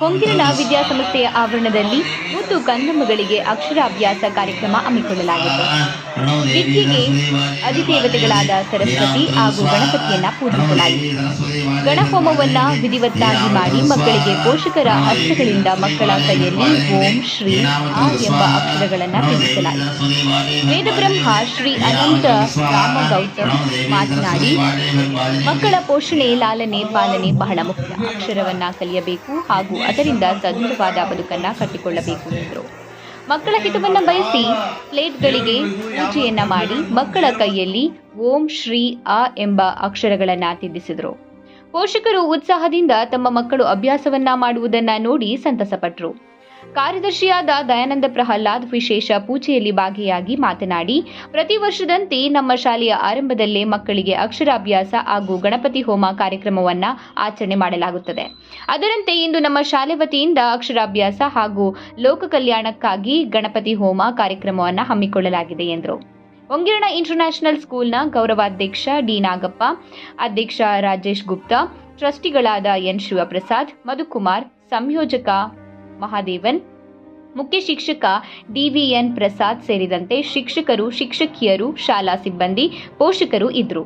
ಹೊಂಗಿರಣ ವಿದ್ಯಾಸಂಸ್ಥೆಯ ಆವರಣದಲ್ಲಿ ಮುದ್ದು ಕಂದಮ್ಮಗಳಿಗೆ ಅಕ್ಷರಾಭ್ಯಾಸ ಕಾರ್ಯಕ್ರಮ ಹಮ್ಮಿಕೊಳ್ಳಲಾಗಿತ್ತು. ವಿದ್ಯೆಗೆ ಅಧಿದೇವತೆಗಳಾದ ಸರಸ್ವತಿ ಹಾಗೂ ಗಣಪತಿಯನ್ನ ಪೂಜಿಸಲಾಯಿತು. ಗಣಹೋಮವನ್ನ ವಿಧಿವತ್ತಾಗಿ ಮಾಡಿ ಮಕ್ಕಳಿಗೆ ಪೋಷಕರ ಹಸ್ತಗಳಿಂದ ಮಕ್ಕಳ ಕೈಯಲ್ಲಿ ಓಂ ಶ್ರೀ ಆ ಎಂಬ ಅಕ್ಷರಗಳನ್ನು ತಿಳಿಸಲಾಯಿತು. ವೇದಬ್ರಹ್ಮ ಶ್ರೀ ಅನಂತ ರಾಮ ಗೌತಮ್ ಮಾತನಾಡಿ, ಮಕ್ಕಳ ಪೋಷಣೆ, ಲಾಲನೆ, ಪಾಲನೆ ಬಹಳ ಮುಖ್ಯ. ಅಕ್ಷರವನ್ನ ಕಲಿಯಬೇಕು ಹಾಗೂ ಅದರಿಂದ ಸದೃಢವಾದ ಬದುಕನ್ನ ಕಟ್ಟಿಕೊಳ್ಳಬೇಕು ಎಂದರು. ಮಕ್ಕಳ ಹಿತವನ್ನ ಬಯಸಿ ಪ್ಲೇಟ್ಗಳಿಗೆ ಪೂಜೆಯನ್ನ ಮಾಡಿ ಮಕ್ಕಳ ಕೈಯಲ್ಲಿ ಓಂ ಶ್ರೀ ಆ ಎಂಬ ಅಕ್ಷರಗಳನ್ನ ತಿದ್ದಿಸಿದರು. ಪೋಷಕರು ಉತ್ಸಾಹದಿಂದ ತಮ್ಮ ಮಕ್ಕಳು ಅಭ್ಯಾಸವನ್ನ ಮಾಡುವುದನ್ನ ನೋಡಿ ಸಂತಸಪಟ್ಟರು. ಕಾರ್ಯದರ್ಶಿಯಾದ ದಯಾನಂದ ಪ್ರಹ್ಲಾದ್ ವಿಶೇಷ ಪೂಜೆಯಲ್ಲಿ ಭಾಗಿಯಾಗಿ ಮಾತನಾಡಿ, ಪ್ರತಿ ವರ್ಷದಂತೆ ನಮ್ಮ ಶಾಲೆಯ ಆರಂಭದಲ್ಲೇ ಮಕ್ಕಳಿಗೆ ಅಕ್ಷರಾಭ್ಯಾಸ ಹಾಗೂ ಗಣಪತಿ ಹೋಮ ಕಾರ್ಯಕ್ರಮವನ್ನ ಆಚರಣೆ ಮಾಡಲಾಗುತ್ತದೆ. ಅದರಂತೆ ಇಂದು ನಮ್ಮ ಶಾಲೆ ವತಿಯಿಂದ ಅಕ್ಷರಾಭ್ಯಾಸ ಹಾಗೂ ಲೋಕ ಕಲ್ಯಾಣಕ್ಕಾಗಿ ಗಣಪತಿ ಹೋಮ ಕಾರ್ಯಕ್ರಮವನ್ನು ಹಮ್ಮಿಕೊಳ್ಳಲಾಗಿದೆ ಎಂದರು. ಹೊಂಗಿರಣ ಇಂಟರ್ನ್ಯಾಷನಲ್ ಸ್ಕೂಲ್ನ ಗೌರವಾಧ್ಯಕ್ಷ ಡಿ ನಾಗಪ್ಪ, ಅಧ್ಯಕ್ಷ ರಾಜೇಶ್ ಗುಪ್ತಾ, ಟ್ರಸ್ಟಿಗಳಾದ ಎನ್ ಶಿವಪ್ರಸಾದ್, ಮಧುಕುಮಾರ್, ಸಂಯೋಜಕ ಮಹಾದೇವನ್, ಮುಖ್ಯ ಶಿಕ್ಷಕ ಡಿವಿಎನ್ ಪ್ರಸಾದ್ ಸೇರಿದಂತೆ ಶಿಕ್ಷಕರು, ಶಿಕ್ಷಕಿಯರು, ಶಾಲಾ ಸಿಬ್ಬಂದಿ, ಪೋಷಕರು ಇದ್ದರು.